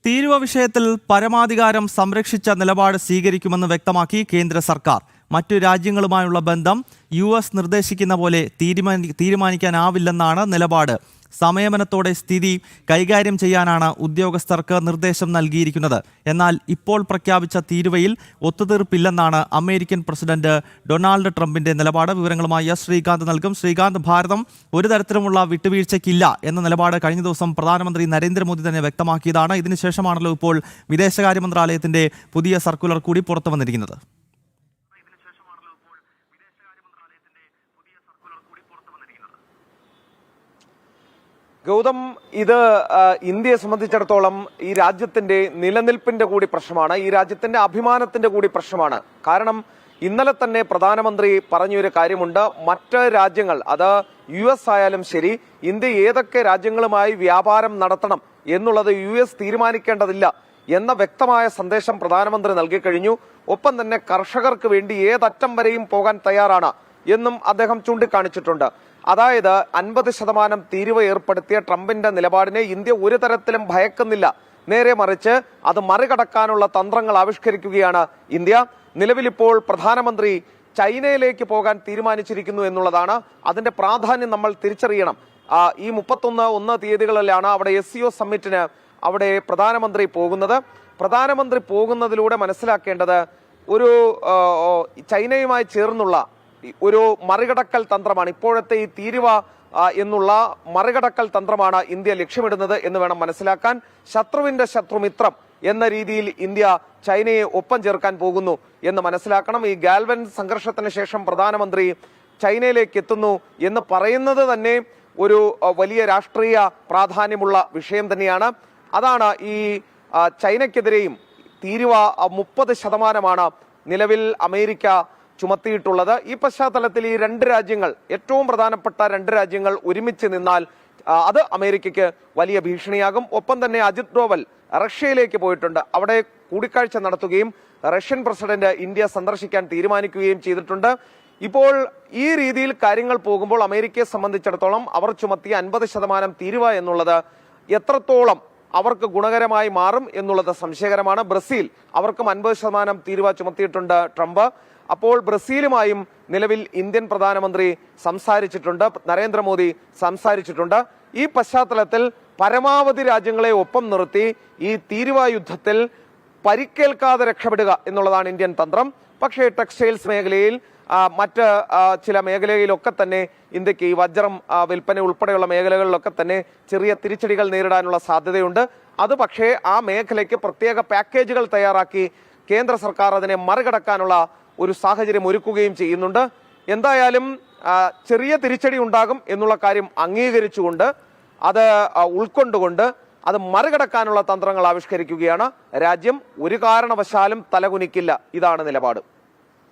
തീരുവ വിഷയത്തിൽ പരമാധികാരം സംരക്ഷിച്ച നിലപാട് സ്വീകരിക്കുമെന്ന് വ്യക്തമാക്കി കേന്ദ്ര സർക്കാർ. മറ്റു രാജ്യങ്ങളുമായുള്ള ബന്ധം US നിർദ്ദേശിക്കുന്ന പോലെ തീരുമാനിക്കാനാവില്ലെന്നാണ് നിലപാട്. സമയമനത്തോടെ സ്ഥിതി കൈകാര്യം ചെയ്യാനാണ് ഉദ്യോഗസ്ഥർക്ക് നിർദ്ദേശം നൽകിയിരിക്കുന്നത്. എന്നാൽ ഇപ്പോൾ പ്രഖ്യാപിച്ച തീരുവയിൽ ഒത്തുതീർപ്പില്ലെന്നാണ് അമേരിക്കൻ പ്രസിഡന്റ് ഡൊണാൾഡ് ട്രംപിന്റെ നിലപാട്. വിവരങ്ങളുമായി ശ്രീകാന്ത് നൽകും. ശ്രീകാന്ത്, ഭാരതം ഒരു തരത്തിലുമുള്ള വിട്ടുവീഴ്ചയ്ക്കില്ല എന്ന നിലപാട് കഴിഞ്ഞ ദിവസം പ്രധാനമന്ത്രി നരേന്ദ്രമോദി തന്നെ വ്യക്തമാക്കിയതാണ്. ഇതിനുശേഷമാണല്ലോ ഇപ്പോൾ വിദേശകാര്യ മന്ത്രാലയത്തിന്റെ പുതിയ സർക്കുലർ കൂടി പുറത്തു വന്നിരിക്കുന്നത്. ഗൗതം, ഇത് ഇന്ത്യയെ സംബന്ധിച്ചിടത്തോളം ഈ രാജ്യത്തിന്റെ നിലനിൽപ്പിന്റെ കൂടി പ്രശ്നമാണ്, ഈ രാജ്യത്തിന്റെ അഭിമാനത്തിന്റെ കൂടി പ്രശ്നമാണ്. കാരണം ഇന്നലെ തന്നെ പ്രധാനമന്ത്രി പറഞ്ഞൊരു കാര്യമുണ്ട്, മറ്റ് രാജ്യങ്ങൾ, അത് US ആയാലും ശരി, ഇന്ത്യ ഏതൊക്കെ രാജ്യങ്ങളുമായി വ്യാപാരം നടത്തണം എന്നുള്ളത് US തീരുമാനിക്കേണ്ടതില്ല എന്ന വ്യക്തമായ സന്ദേശം പ്രധാനമന്ത്രി നൽകിക്കഴിഞ്ഞു. ഒപ്പം തന്നെ കർഷകർക്ക് വേണ്ടി ഏതറ്റം വരെയും പോകാൻ തയ്യാറാണ് എന്നും അദ്ദേഹം ചൂണ്ടിക്കാണിച്ചിട്ടുണ്ട്. അതായത് 50% തീരുവ ഏർപ്പെടുത്തിയ ട്രംപിന്റെ നിലപാടിനെ ഇന്ത്യ ഒരു തരത്തിലും ഭയക്കുന്നില്ല. നേരെ മറിച്ച് അത് മറികടക്കാനുള്ള തന്ത്രങ്ങൾ ആവിഷ്കരിക്കുകയാണ് ഇന്ത്യ. നിലവിലിപ്പോൾ പ്രധാനമന്ത്രി ചൈനയിലേക്ക് പോകാൻ തീരുമാനിച്ചിരിക്കുന്നു എന്നുള്ളതാണ്. അതിന്റെ പ്രാധാന്യം നമ്മൾ തിരിച്ചറിയണം. ഈ 31 തീയതികളിലാണ് അവിടെ SCO സമ്മിറ്റിന് അവിടെ പ്രധാനമന്ത്രി പോകുന്നത്. പ്രധാനമന്ത്രി പോകുന്നതിലൂടെ മനസ്സിലാക്കേണ്ടത് ഒരു ചൈനയുമായി ചേർന്നുള്ള ഒരു മറികടക്കൽ തന്ത്രമാണ്. ഇപ്പോഴത്തെ ഈ തീരുവ എന്നുള്ള മറികടക്കൽ തന്ത്രമാണ് ഇന്ത്യ ലക്ഷ്യമിടുന്നത് എന്ന് വേണം മനസ്സിലാക്കാൻ. ശത്രുവിന്റെ ശത്രുമിത്രം എന്ന രീതിയിൽ ഇന്ത്യ ചൈനയെ ഒപ്പം ചേർക്കാൻ പോകുന്നു എന്ന് മനസ്സിലാക്കണം. ഈ ഗാൽവൻ സംഘർഷത്തിന് ശേഷം പ്രധാനമന്ത്രി ചൈനയിലേക്ക് എത്തുന്നു എന്ന് പറയുന്നത് തന്നെ ഒരു വലിയ രാഷ്ട്രീയ പ്രാധാന്യമുള്ള വിഷയം തന്നെയാണ്. അതാണ് ഈ ചൈനയ്ക്കെതിരെയും തീരുവ 30% നിലവിൽ അമേരിക്ക ചുമത്തിയിട്ടുള്ളത്. ഈ പശ്ചാത്തലത്തിൽ ഈ രണ്ട് രാജ്യങ്ങൾ, ഏറ്റവും പ്രധാനപ്പെട്ട രണ്ട് രാജ്യങ്ങൾ ഒരുമിച്ച് നിന്നാൽ അത് അമേരിക്കയ്ക്ക് വലിയ ഭീഷണിയാകും. ഒപ്പം തന്നെ അജിത് ഡോവൽ റഷ്യയിലേക്ക് പോയിട്ടുണ്ട്. അവിടെ കൂടിക്കാഴ്ച നടത്തുകയും റഷ്യൻ പ്രസിഡന്റ് ഇന്ത്യ സന്ദർശിക്കാൻ തീരുമാനിക്കുകയും ചെയ്തിട്ടുണ്ട്. ഇപ്പോൾ ഈ രീതിയിൽ കാര്യങ്ങൾ പോകുമ്പോൾ അമേരിക്കയെ സംബന്ധിച്ചിടത്തോളം അവർ ചുമത്തിയ 50% തീരുവ എന്നുള്ളത് എത്രത്തോളം അവർക്ക് ഗുണകരമായി മാറും എന്നുള്ളത് സംശയകരമാണ്. ബ്രസീൽ, അവർക്കും 50% തീരുവ ചുമത്തിയിട്ടുണ്ട് ട്രംപ്. അപ്പോൾ ബ്രസീലുമായും നിലവിൽ ഇന്ത്യൻ പ്രധാനമന്ത്രി സംസാരിച്ചിട്ടുണ്ട്, നരേന്ദ്രമോദി സംസാരിച്ചിട്ടുണ്ട്. ഈ പശ്ചാത്തലത്തിൽ പരമാവധി രാജ്യങ്ങളെ ഒപ്പം നിർത്തി ഈ തീരുവ യുദ്ധത്തിൽ പരിക്കേൽക്കാതെ രക്ഷപ്പെടുക എന്നുള്ളതാണ് ഇന്ത്യൻ തന്ത്രം. പക്ഷേ ടെക്സ്റ്റൈൽസ് മേഖലയിൽ, മറ്റ് ചില മേഖലയിലൊക്കെ തന്നെ ഇന്ത്യക്ക് ഈ വജ്രം വിൽപ്പന ഉൾപ്പെടെയുള്ള മേഖലകളിലൊക്കെ തന്നെ ചെറിയ തിരിച്ചടികൾ നേരിടാനുള്ള സാധ്യതയുണ്ട്. അത് പക്ഷേ ആ മേഖലയ്ക്ക് പ്രത്യേക പാക്കേജുകൾ തയ്യാറാക്കി കേന്ദ്ര സർക്കാർ അതിനെ മറികടക്കാനുള്ള ഒരു സാഹചര്യം ഒരുക്കുകയും ചെയ്യുന്നുണ്ട്. എന്തായാലും ചെറിയ തിരിച്ചടി ഉണ്ടാകും എന്നുള്ള കാര്യം അംഗീകരിച്ചുകൊണ്ട്, അത് ഉൾക്കൊണ്ടുകൊണ്ട് അത് മറികടക്കാനുള്ള തന്ത്രങ്ങൾ ആവിഷ്കരിക്കുകയാണ് രാജ്യം. ഒരു കാരണവശാലും തലകുനിക്കില്ല, ഇതാണ് നിലപാട്.